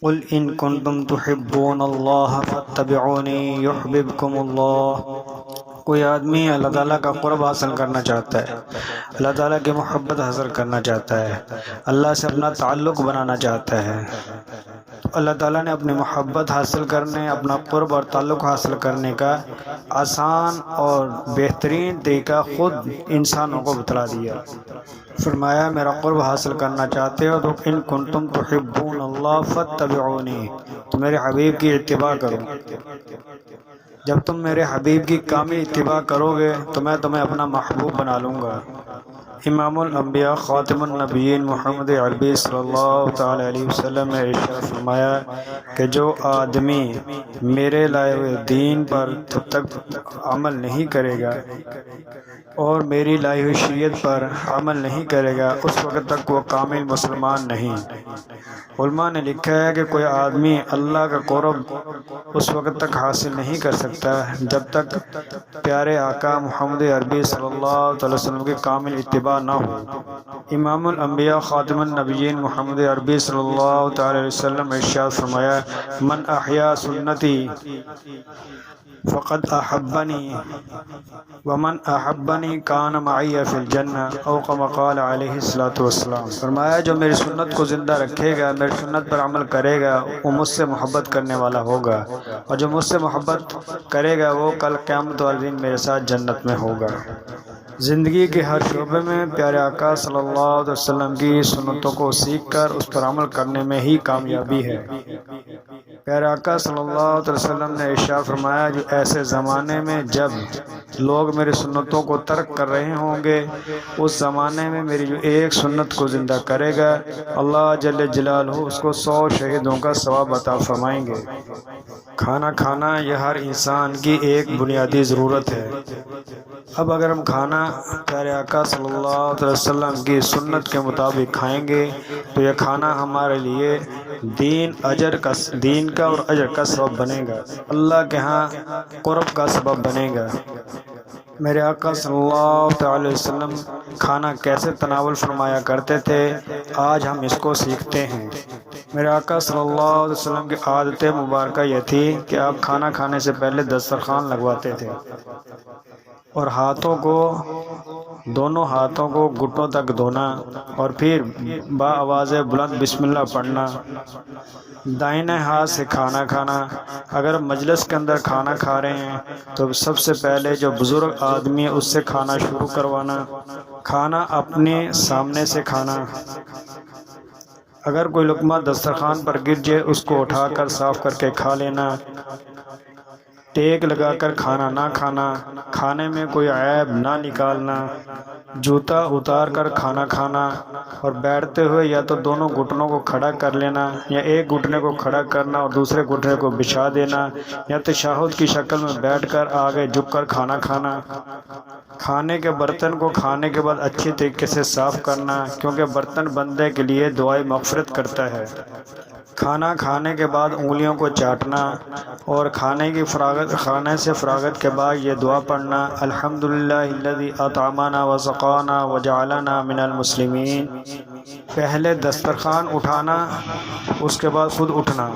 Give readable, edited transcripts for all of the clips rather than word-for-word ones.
قل ان کنتم تحبون اللہ فاتبعونی یحببکم اللہ۔ کوئی آدمی اللہ تعالیٰ کا قرب حاصل کرنا چاہتا ہے، اللہ تعالیٰ کی محبت حاصل کرنا چاہتا ہے، اللہ سے اپنا تعلق بنانا چاہتا ہے، تو اللہ تعالیٰ نے اپنی محبت حاصل کرنے، اپنا قرب اور تعلق حاصل کرنے کا آسان اور بہترین طریقہ خود انسانوں کو بتلا دیا۔ فرمایا میرا قرب حاصل کرنا چاہتے ہو تو ان کنتم تحبون اللہ فاتبعونی، تو میرے حبیب کی اتباع کرو۔ جب تم میرے حبیب کی کامل اتباع کرو گے تو میں تمہیں اپنا محبوب بنا لوں گا۔ امام الانبیاء خاتم النبیین محمد عربی صلی اللہ تعالی علیہ وسلم نے ارشاد فرمایا کہ جو آدمی میرے لائے ہوئے دین پر جب تک عمل نہیں کرے گا اور میری لائی ہوئی شریعت پر عمل نہیں کرے گا اس وقت تک وہ کامل مسلمان نہیں۔ علماء نے لکھا ہے کہ کوئی آدمی اللہ کا قرب اس وقت تک حاصل نہیں کر سکتا جب تک پیارے آقا محمد عربی صلی اللہ علیہ وسلم کی کامل اتباع نہ ہو۔ امام الانبیاء خاتم النبیین محمد عربی صلی اللہ تعالی علیہ وسلم نے ارشاد فرمایا من احیا سنتی فقد احبنی ومن احبنی کان معی فی الجنہ او کما قال علیہ الصلوۃ والسلام۔ فرمایا جو میری سنت کو زندہ رکھے گا، میری سنت پر عمل کرے گا، وہ مجھ سے محبت کرنے والا ہوگا، اور جو مجھ سے محبت کرے گا وہ کل قیامت والے دن میرے ساتھ جنت میں ہوگا۔ زندگی کے ہر شعبے میں پیارے آقا صلی اللہ علیہ وسلم کی سنتوں کو سیکھ کر اس پر عمل کرنے میں ہی کامیابی ہے۔ پیارے آقا صلی اللہ علیہ وسلم نے ارشاد فرمایا جو ایسے زمانے میں جب لوگ میری سنتوں کو ترک کر رہے ہوں گے، اس زمانے میں میری جو ایک سنت کو زندہ کرے گا اللہ جل جلالہ اس کو 100 شہیدوں کا ثواب عطا فرمائیں گے۔ کھانا کھانا یہ ہر انسان کی ایک بنیادی ضرورت ہے۔ اب اگر ہم کھانا پیارے آقا صلی اللہ علیہ وسلم کی سنت کے مطابق کھائیں گے تو یہ کھانا ہمارے لیے دین کا اور اجر کا سبب بنے گا، اللہ کے ہاں قرب کا سبب بنے گا۔ میرے آقا صلی اللہ تعالی وسلم کھانا کیسے تناول فرمایا کرتے تھے آج ہم اس کو سیکھتے ہیں۔ میرے آقا صلی اللہ علیہ وسلم کی عادت مبارکہ یہ تھی کہ آپ کھانا کھانے سے پہلے دسترخوان لگواتے تھے اور دونوں ہاتھوں کو گھٹنوں تک دھونا اور پھر بآواز بلند بسم اللہ پڑھنا۔ دائیں ہاتھ سے کھانا کھانا۔ اگر مجلس کے اندر کھانا کھا رہے ہیں تو سب سے پہلے جو بزرگ آدمی ہے اس سے کھانا شروع کروانا، کھانا اپنے سامنے سے کھانا۔ اگر کوئی لقمہ دسترخوان پر گر جائے اس کو اٹھا کر صاف کر کے کھا لینا۔ ٹیک لگا کر کھانا نہ کھانا، کھانے میں کوئی عیب نہ نکالنا، جوتا اتار کر کھانا کھانا، اور بیٹھتے ہوئے یا تو دونوں گھٹنوں کو کھڑا کر لینا یا ایک گھٹنے کو کھڑا کرنا اور دوسرے گھٹنے کو بچھا دینا، یا تشہد کی شکل میں بیٹھ کر آگے جھک کر کھانا کھانا۔ کھانے کے برتن کو کھانے کے بعد اچھی طریقے سے صاف کرنا کیونکہ برتن بندے کے لیے دعائے مغفرت کرتا ہے۔ کھانا کھانے کے بعد انگلیوں کو چاٹنا اور کھانے سے فراغت کے بعد یہ دعا پڑھنا الحمدللہ الذی اطعمنا وسقانا وجعلنا من المسلمین۔ پہلے دسترخوان اٹھانا اس کے بعد خود اٹھنا،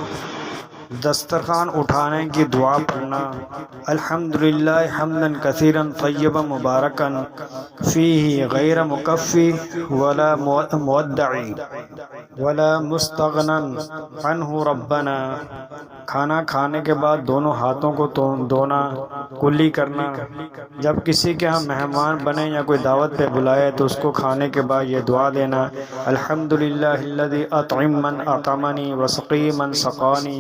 دسترخوان اٹھانے کی دعا پڑھنا الحمدللہ حمدا کثیرا طیبا مبارکا فیہ غیر مکفی ولا مودعی ولا مستغنا عنہ ربنا۔ کھانا کھانے کے بعد دونوں ہاتھوں کو دھونا، کلی کرنا۔ جب کسی کے ہاں مہمان بنے یا کوئی دعوت پہ بلائے تو اس کو کھانے کے بعد یہ دعا دینا الحمدللہ الذی اطعم من اطعمنی وسقی من سقانی۔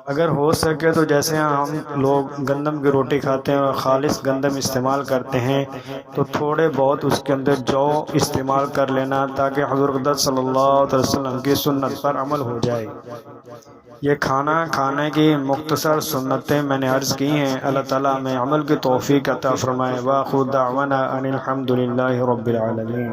اگر ہو سکے تو جیسے ہم لوگ گندم کی روٹی کھاتے ہیں اور خالص گندم استعمال کرتے ہیں تو تھوڑے بہت اس کے اندر جو استعمال کر لینا تاکہ حضور اقدس صلی اللہ علیہ وسلم کی سنت پر عمل ہو جائے۔ یہ کھانا کھانے کی مختصر سنتیں میں نے عرض کی ہیں۔ اللہ تعالیٰ ہمیں عمل کی توفیق عطا فرمائے۔ وآخر دعوانا ان الحمد للہ رب العالمین۔